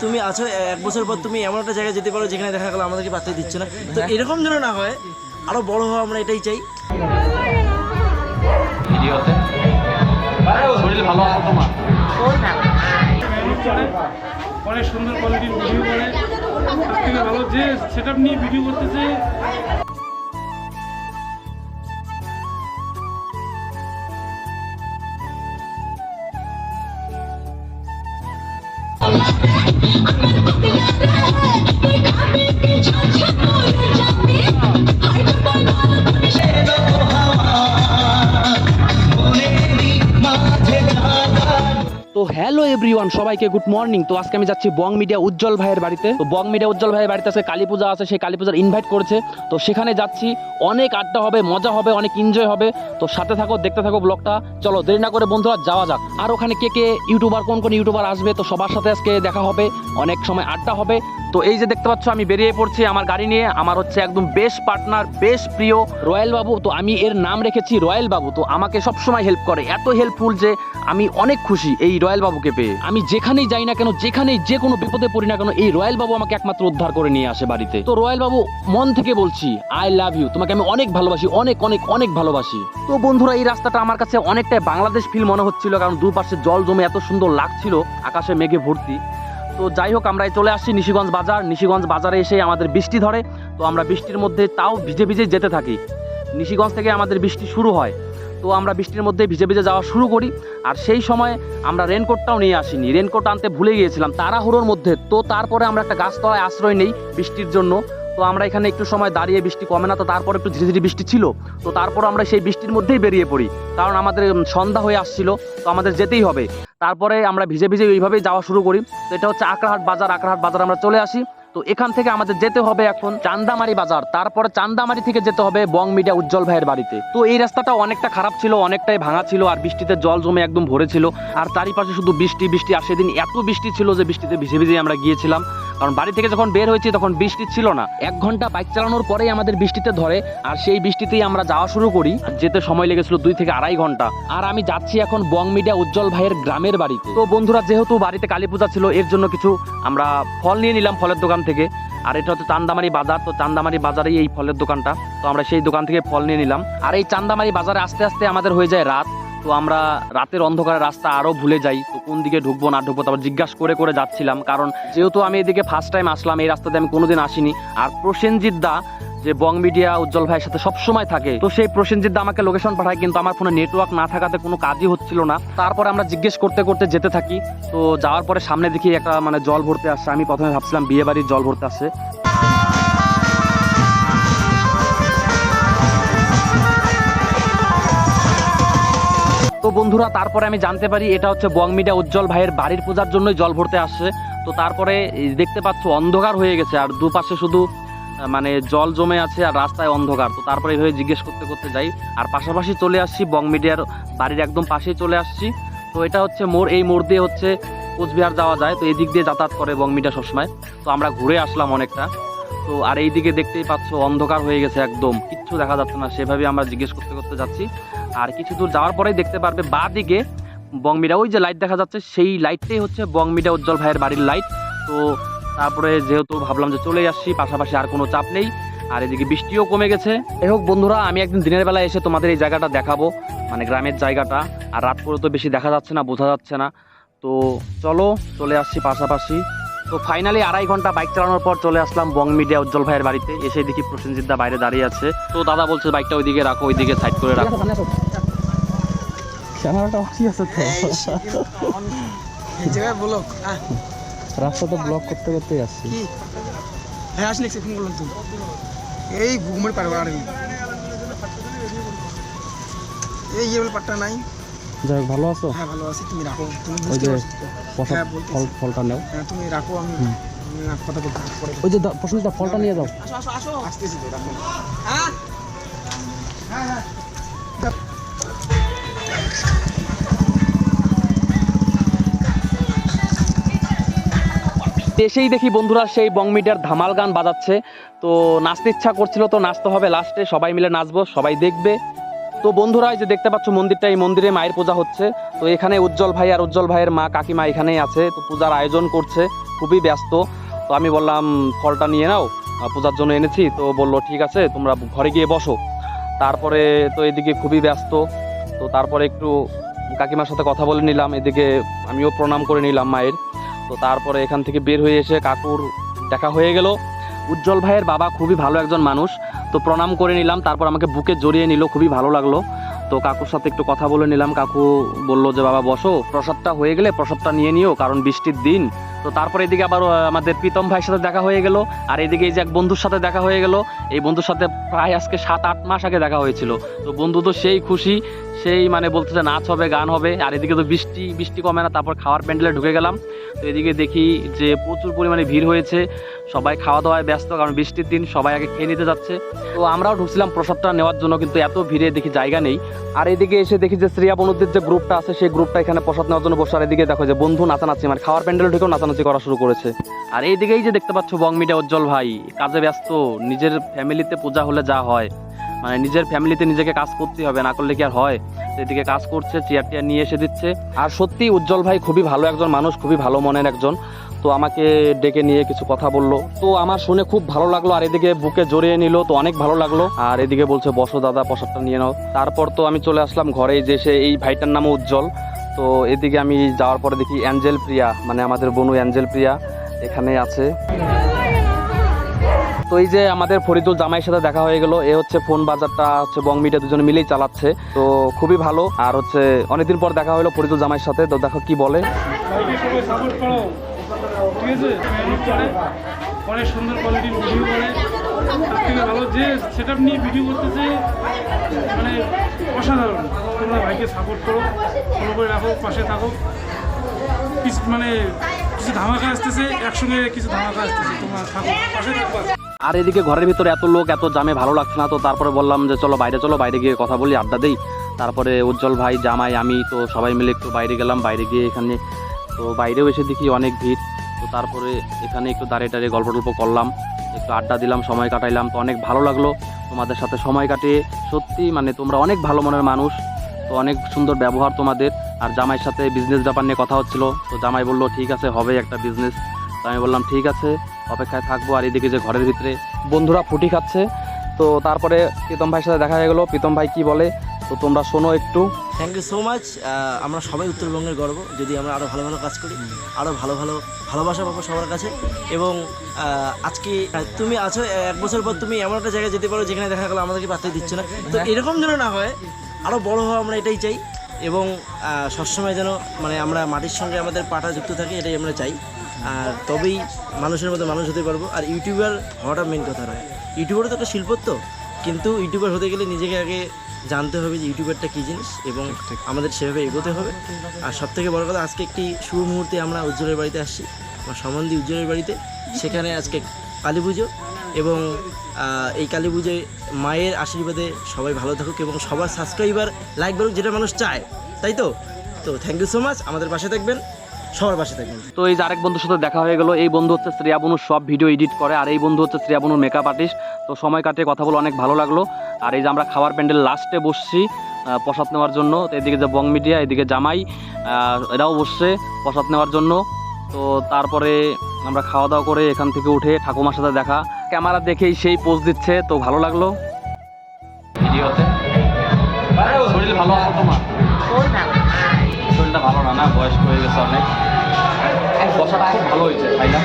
তুমি আছো 1 বছর পর তুমি এমন একটা জায়গায় যেতে পারো যেখানে দেখা গেলো আমাদেরকে পাত্তা দিচ্ছ না, তো এরকম যেন না হয়, আরো বড় হওয়া আমরা এটাই চাই। ভিডিওতে শরীর ভালো আছে তোমার? অনেক সুন্দর কোয়ালিটির ভিডিও করে, সবথেকে ভালো যে সেটআপ নিয়ে ভিডিও করতেছে। তো হ্যালো এভরিওয়ান, সবাইকে গুড মর্নিং। তো আজকে আমি যাচ্ছি বং মিডিয়া উজ্জ্বল ভাইয়ের বাড়িতে। তো বং মিডিয়া উজ্জ্বল ভাইয়ের বাড়িতে আজকে কালী পূজা আছে, সেই কালী পূজার ইনভাইট করেছে। তো সেখানে যাচ্ছি, অনেক আড্ডা হবে, মজা হবে, অনেক এনজয় হবে। তো সাথে থাকো, দেখতে থাকো ব্লগটা। চলো দেরি না করে বন্ধুরা যাওয়া যাক। আর ওখানে কে কে ইউটিউবার, কোন কোন ইউটিউবার আসবে, তো সবার সাথে আজকে দেখা হবে, অনেক সময় আড্ডা হবে। তো এই যে দেখতে পাচ্ছ আমি বেরিয়ে পড়ছি আমার গাড়ি নিয়ে। আমার হচ্ছে একদম বেস্ট পার্টনার, বেস্ট প্রিয় রয়্যাল বাবু। তো আমি এর নাম রেখেছি রয়্যাল বাবু। তো আমাকে সবসময় হেল্প করে, এত হেল্পফুল যে আমি অনেক খুশি এই রয়্যাল বাবুকে পেয়ে। আমি যেখানেই যাই না কেন, যেখানেই যে কোনো বিপদে পড়ি না কেন, এই রয়্যাল বাবু আমাকে একমাত্র উদ্ধার করে নিয়ে আসে বাড়িতে। তো রয়্যাল বাবু, মন থেকে বলছি আই লাভ ইউ, তোমাকে আমি অনেক ভালোবাসি, অনেক অনেক অনেক ভালোবাসি। তো বন্ধুরা, এই রাস্তাটা আমার কাছে অনেকটাই বাংলাদেশ ফিল মনে হচ্ছিল, কারণ দুপাশে জল জমে এত সুন্দর লাগছিল, আকাশে মেঘে ভর্তি। তো যাই হোক, আমরা চলে আসছি নিশিগঞ্জ বাজার। নিশিগঞ্জ বাজারে এসে আমাদের বৃষ্টি ধরে। তো আমরা বৃষ্টির মধ্যে তাও ভিজে ভিজে যেতে থাকি। নিশিগঞ্জ থেকে আমাদের বৃষ্টি শুরু হয়। তো আমরা বৃষ্টির মধ্যে ভিজে ভিজে যাওয়া শুরু করি। আর সেই সময় আমরা রেনকোটটাও নিয়ে আসিনি, রেনকোট আনতে ভুলে গিয়েছিলাম তাড়াহুড়োর মধ্যে। তো তারপরে আমরা একটা গাছতলায় আশ্রয় নেই বৃষ্টির জন্য। তো আমরা এখানে একটু সময় দাঁড়িয়ে, বৃষ্টি কমে না, তো তারপর একটু ধীরে ধীরে বৃষ্টি ছিল। তো তারপর আমরা সেই বৃষ্টির মধ্যেই বেরিয়ে পড়ি, কারণ আমাদের সন্ধ্যা হয়ে আসছিল, তো আমাদের যেতেই হবে। তারপরে আমরা ভিজে ভিজে এইভাবেই যাওয়া শুরু করি। তো এটা হচ্ছে আকরাহাট বাজার। আকরাহাট বাজার আমরা চলে আসি। তো এখান থেকে আমাদের যেতে হবে এখন চান্দামারি বাজার, তারপরে চান্দামারি থেকে যেতে হবে বং মিডিয়া উজ্জ্বল ভাইয়ের বাড়িতে। তো এই রাস্তাটা অনেকটা খারাপ ছিল, অনেকটাই ভাঙা ছিল, আর বৃষ্টিতে জল জমে একদম ভরে ছিল, আর চারিপাশে শুধু বৃষ্টি বৃষ্টি। আর সেদিন এত বৃষ্টি ছিল যে বৃষ্টিতে ভিজে ভিজে আমরা গিয়েছিলাম, কারণ বাড়ি থেকে যখন বের হয়েছি তখন বৃষ্টি ছিল না। 1 ঘন্টা বাইক চালানোর পরেই আমাদের বৃষ্টিতে ধরে, আর সেই বৃষ্টিতেই আমরা যাওয়া শুরু করি। আর যেতে সময় লেগেছিল 2 থেকে 2.5 ঘন্টা। আর আমি যাচ্ছি এখন বং মিডিয়া উজ্জ্বল ভাইয়ের গ্রামের বাড়িতে। তো বন্ধুরা, যেহেতু বাড়িতে কালী পূজা ছিল, এর জন্য কিছু আমরা ফল নিয়ে নিলাম ফলের দোকান থেকে। আর এটা হচ্ছে চান্দামারি বাজার। তো চান্দামারি বাজারেই এই ফলের দোকানটা। তো আমরা সেই দোকান থেকে ফল নিয়ে নিলাম। আর এই চান্দামারি বাজারে আস্তে আস্তে আমাদের হয়ে যায় রাত। তো আমরা রাতের অন্ধকারে রাস্তা আরো ভুলে যাই, তো কোন দিকে ঢুকবো না ঢুকবো তারপর জিজ্ঞাসা করে করে যাচ্ছিলাম, কারণ যেহেতু আমি এদিকে ফার্স্ট টাইম আসলাম, এই রাস্তাতে আমি কোনোদিন আসিনি। আর প্রসেনজিৎ দা, যে বং মিডিয়া উজ্জ্বল ভাইয়ের সাথে সবসময় থাকে, তো সেই প্রসেনজিৎ দা আমাকে লোকেশন পাঠায়, কিন্তু আমার ফোনে নেটওয়ার্ক না থাকাতে কোনো কাজই হচ্ছিল না। তারপরে আমরা জিজ্ঞেস করতে করতে যেতে থাকি। তো যাওয়ার পরে সামনে দেখি একটা জল ভরতে আসছে। আমি প্রথমে ভাবছিলাম বিয়ে বাড়ির জল ভরতে আসছে। তো বন্ধুরা, তারপরে আমি জানতে পারি এটা হচ্ছে বং মিডিয়া উজ্জ্বল ভাইয়ের বাড়ির পূজার জন্যই জল ভরতে আসছে। তো তারপরে দেখতে পাচ্ছ অন্ধকার হয়ে গেছে, আর দুপাশে শুধু জল জমে আছে, আর রাস্তায় অন্ধকার। তো তারপরে এইভাবে জিজ্ঞেস করতে করতে যাই, আর পাশাপাশি চলে আসছি বং মিডিয়ার বাড়ির একদম পাশেই চলে আসছি। তো এটা হচ্ছে মোড়, এই মোড় দিয়ে হচ্ছে কোচবিহার যাওয়া যায়। তো এই দিক দিয়ে যাতায়াত করে বং মিডিয়া সবসময়। তো আমরা ঘুরে আসলাম অনেকটা। তো আর এই দিকে দেখতেই পাচ্ছ অন্ধকার হয়ে গেছে, একদম কিচ্ছু দেখা যাচ্ছে না। সেভাবে আমরা জিজ্ঞেস করতে করতে যাচ্ছি। আর কিছু দূর যাওয়ার পরেই দেখতে পারবে বাঁ দিকে বং মিডিয়া, ওই যে লাইট দেখা যাচ্ছে, সেই লাইটটাই হচ্ছে বং মিডিয়া উজ্জ্বল ভাইয়ের বাড়ির লাইট। তো তারপরে যেহেতু ভাবলাম যে চলে আসছি, পাশাপাশি আর কোনো চাপ নেই, আর এদিকে বৃষ্টিও কমে গেছে। যাই হোক বন্ধুরা, আমি একদিন দিনের বেলায় এসে তোমাদের এই জায়গাটা দেখাবো, গ্রামের জায়গাটা। আর রাত করে তো বেশি দেখা যাচ্ছে না, বোঝা যাচ্ছে না। তো চলো, চলে আসছি পাশাপাশি। তো ফাইনালি 2.5 ঘন্টা বাইক চালানোর পর চলে আসলাম বং মিডিয়া উজ্জ্বল ভাইয়ের বাড়িতে। এসে দেখি প্রসেনজিৎ দা বাইরে দাঁড়িয়ে আছে। তো দাদা বলছে বাইকটা ওইদিকে রাখো, ওইদিকে সাইড করে রাখো। ক্যামেরাটা কি আছে তো, এই জায়গায় বলো রাস্তা তো ব্লক করতে করতেই আসছি। হ্যাঁ, আসলে ফোন করলাম তুমি এই ঘুমের পারবে আর এই ইয়ে পাট্টা নাই। যাই হোক, ভালো আছো? হ্যাঁ ভালো আছি, তুমি রাখো। তুমি ওই যে ফলটা নাও। হ্যাঁ তুমি রাখো, আমি কথা বলতে পরে। ওই যে প্রসেনজিৎ দা, ফলটা নিয়ে যাও। আসো আসো আসো, আসতেছি তো, রাখো। হ্যাঁ হ্যাঁ হ্যাঁ। এসেই দেখি বন্ধুরা সেই বং মিডিয়ার ধামাল গান বাজাচ্ছে। তো নাচতে ইচ্ছা করছিল, তো নাচতে হবে লাস্টে, সবাই মিলে নাচবো, সবাই দেখবে। তো বন্ধুরা, এই যে দেখতে পাচ্ছ মন্দিরটা, এই মন্দিরে মায়ের পূজা হচ্ছে। তো এখানে উজ্জ্বল ভাই আর উজ্জ্বল ভাইয়ের মা কাকিমা এখানেই আছে, তো পূজার আয়োজন করছে। খুবই ব্যস্ত। তো আমি বললাম ফলটা নিয়ে নাও, পূজার জন্য এনেছি। তো বললো ঠিক আছে তোমরা ঘরে গিয়ে বসো। তারপরে তো এদিকে খুবই ব্যস্ত। তো তারপরে একটু কাকিমার সাথে কথা বলে নিলাম, এদিকে আমিও প্রণাম করে নিলাম মায়ের। তো তারপরে এখান থেকে বের হয়ে এসে কাকুর দেখা হয়ে গেল। উজ্জ্বল ভাইয়ের বাবা খুবই ভালো একজন মানুষ। তো প্রণাম করে নিলাম, তারপর আমাকে বুকে জড়িয়ে নিল, খুবই ভালো লাগলো। তো কাকুর সাথে একটু কথা বলে নিলাম। কাকু বললো যে বাবা বসো, প্রসাদটা হয়ে গেলে প্রসাদটা নিয়ে নিও, কারণ বৃষ্টির দিন। তো তারপরে এদিকে আবার আমাদের প্রীতম ভাইয়ের সাথে দেখা হয়ে গেল। আর এদিকে এই যে এক বন্ধুর সাথে দেখা হয়ে গেল। এই বন্ধুর সাথে প্রায় আজকে 7-8 মাস আগে দেখা হয়েছিল। তো বন্ধু তো সেই খুশি, সেই মানে বলতেছে নাচ হবে, গান হবে। আর এদিকে তো বৃষ্টি কমে না। তারপর খাওয়ার প্যান্ডেলে ঢুকে গেলাম। তো এদিকে দেখি যে প্রচুর পরিমাণে ভিড় হয়েছে, সবাই খাওয়া দাওয়ায় ব্যস্ত, কারণ বৃষ্টির দিন সবাই আগে খেয়ে নিতে যাচ্ছে। তো আমরাও ঢুকছিলাম প্রসাদটা নেওয়ার জন্য, কিন্তু এত ভিড়ে দেখি জায়গা নেই। আর এদিকে এসে দেখি যে শ্রেয়া বনুদের যে গ্রুপটা আছে সেই গ্রুপটা এখানে প্রসাদ নেওয়ার জন্য বসে। আর এদিকে দেখো যে বন্ধু নাচানাচি, মানে খাওয়ার প্যান্ডেলে ঢুকেও নাচানাচি করা শুরু করেছে। আর এইদিকেই যে দেখতে পাচ্ছ বং মিডিয়া উজ্জ্বল ভাই কাজে ব্যস্ত। নিজের ফ্যামিলিতে পূজা হলে যা হয়, মানে নিজের ফ্যামিলিতে নিজেকে কাজ করতেই হবে, না করলে কি আর হয়। এদিকে কাজ করছে, চেয়ার টিয়ার নিয়ে এসে দিচ্ছে। আর সত্যি উজ্জ্বল ভাই খুবই ভালো একজন মানুষ, খুবই ভালো মনের একজন। তো আমাকে ডেকে নিয়ে কিছু কথা বললো, তো আমার শুনে খুব ভালো লাগলো। আর এদিকে বুকে জড়িয়ে নিল, তো অনেক ভালো লাগলো। আর এদিকে বলছে বসো দাদা, প্রসাদটা নিয়ে নাও। তারপর তো আমি চলে আসলাম ঘরে, যে সে এই ভাইটার নামও উজ্জ্বল। তো এদিকে আমি যাওয়ার পরে দেখি অ্যাঞ্জেল প্রিয়া, মানে আমাদের বনু অ্যাঞ্জেল প্রিয়া এখানে আছে। তো এই যে আমাদের ফরিদুল জামাইয়ের সাথে দেখা হয়ে গেল। এ হচ্ছে ফোন বাজারটা হচ্ছে বং মিডিয়া দুজনে মিলেই চালাচ্ছে, তো খুবই ভালো। আর হচ্ছে অনেকদিন পর দেখা হলো ফরিদুল জামাইয়ের সাথে। তো দেখো কি বলে। ভাইকে সবাই সাপোর্ট করো, ঠিক আছে? মেহনত করে, অনেক সুন্দর কোয়ালিটির ভিডিও করে, তার থেকে ভালো যে সেট আপ নিয়ে ভিডিও করতেছে, মানে অসাধারণ। তোমরা ভাইকে সাপোর্ট করো, ফলো করে রাখো, পাশে থাকো। মানে কিছু ধামাকা আসতেছে, একসঙ্গে কিছু ধামাকা আসতেছে, তোমরা থাকো, পাশে থাকো। আর এদিকে ঘরের ভিতরে এত লোক, এত জামে ভালো লাগছে না। তো তারপরে বললাম যে চলো বাইরে গিয়ে কথা বলি, আড্ডা দেই। তারপরে উজ্জ্বল ভাই, জামাই, আমি তো সবাই মিলে একটু বাইরে গেলাম। বাইরে গিয়ে এখানে তো বাইরেও এসে দেখি অনেক ভিড়। তো তারপরে এখানে একটু দাঁড়িয়ে গল্প করলাম, একটু আড্ডা দিলাম, সময় কাটাইলাম। তো অনেক ভালো লাগলো তোমাদের সাথে সময় কাটিয়ে। সত্যি মানে তোমরা অনেক ভালো মনের মানুষ, তো অনেক সুন্দর ব্যবহার তোমাদের। আর জামাইয়ের সাথে বিজনেস ব্যাপার নিয়ে কথা হচ্ছিল। তো জামাই বললো ঠিক আছে, হবে একটা বিজনেস। তো আমি বললাম ঠিক আছে, অপেক্ষায় থাকবো। আর এদিকে যে ঘরের ভিতরে বন্ধুরা ফুটি খাচ্ছে। তো তারপরে প্রীতম ভাইয়ের সাথে দেখা হয়ে গেলো। প্রীতম ভাই কি বলে তো তোমরা শোনো একটু। Thank you so much. আমরা সবাই উত্তরবঙ্গের গর্ব, যদি আমরা আরও ভালো কাজ করি, আরও ভালোবাসা পাবো সবার কাছে। এবং আজকে তুমি আছো, 1 বছর পর তুমি এমন একটা জায়গায় যেতে পারো যেখানে দেখা গেলো আমাদেরকে পাত্তাই দিচ্ছ না। তো এরকম যেন না হয়, আরও বড় হওয়া আমরা এটাই চাই। এবং সবসময় যেন মানে আমরা মাটির সঙ্গে আমাদের পাটা যুক্ত থাকে, এটাই আমরা চাই। আর তবেই মানুষের মতো মানুষ হতে পারবো। আর ইউটিউবার হওয়াটা মেন কথা নয়, ইউটিউবারও তো একটা শিল্প। তো কিন্তু ইউটিউবার হতে গেলে নিজেকে আগে জানতে হবে যে ইউটিউবারটা কী জিনিস, এবং আমাদের সেভাবে এগোতে হবে। আর সবথেকে বড় কথা, আজকে একটি শুভ মুহূর্তে আমরা উজ্জ্বলের বাড়িতে আসছি, আমার সম্বন্ধী উজ্জ্বলের বাড়িতে। সেখানে আজকে কালী পুজো, এবং এই কালী পুজোয় মায়ের আশীর্বাদে সবাই ভালো থাকুক এবং সবার সাবস্ক্রাইবার লাইক বাড়ুক, যেটা মানুষ চায়, তাই তো? তো থ্যাংক ইউ সো মাচ, আমাদের পাশে থাকবেন, সবার পাশে থাকবেন। তো এই যে আরেক বন্ধুর সাথে দেখা হয়ে গেল। এই বন্ধু হচ্ছে শ্রেয়া বনুর সব ভিডিও এডিট করে। আর এই বন্ধু হচ্ছে শ্রেয়া বনুর মেকআপ আর্টিস্ট। তো সময় কাটিয়ে কথা বলে অনেক ভালো লাগলো। আর এই যে আমরা খাবার প্যান্ডেল লাস্টে বসছি প্রসাদ নেওয়ার জন্য। তো এদিকে যে বং মিডিয়া, এদিকে জামাই, এরাও বসছে প্রসাদ নেওয়ার জন্য। তো তারপরে আমরা খাওয়া দাওয়া করে এখান থেকে উঠে ঠাকুমার সাথে দেখা, ক্যামেরা দেখেই সেই পোজ দিচ্ছে, তো ভালো লাগলো ভিডিওতে। শরীর ভালো আছে তোমার? শরীরটা ভালো না, না বয়স্ক হয়ে গেছে অনেক। বসাটা খুব ভালো হয়েছে, তাই না?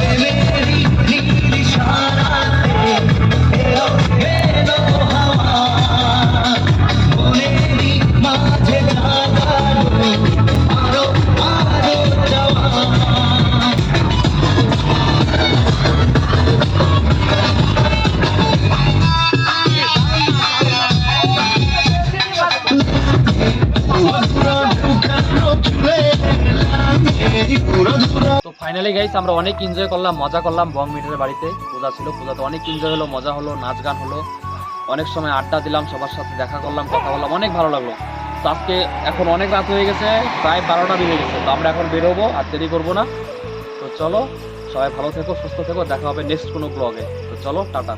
Baby ফাইনালি গাইস আমরা অনেক এনজয় করলাম, মজা করলাম বং মিটারের বাড়িতে। পূজা ছিল, পূজাতে অনেক এনজয় হলো, মজা হলো, নাচ গান হলো, অনেক সময় আড্ডা দিলাম, সবার সাথে দেখা করলাম, কথা বললাম, অনেক ভালো লাগলো। তো আজকে এখন অনেক রাত হয়ে গেছে, প্রায় 12টা বেজে গেছে। তো আমরা এখন বেরোবো, আর দেরি করবো না। তো চলো, সবাই ভালো থেকো, সুস্থ থেকো, দেখা হবে নেক্সট কোনো ব্লগে। তো চলো, টাটা।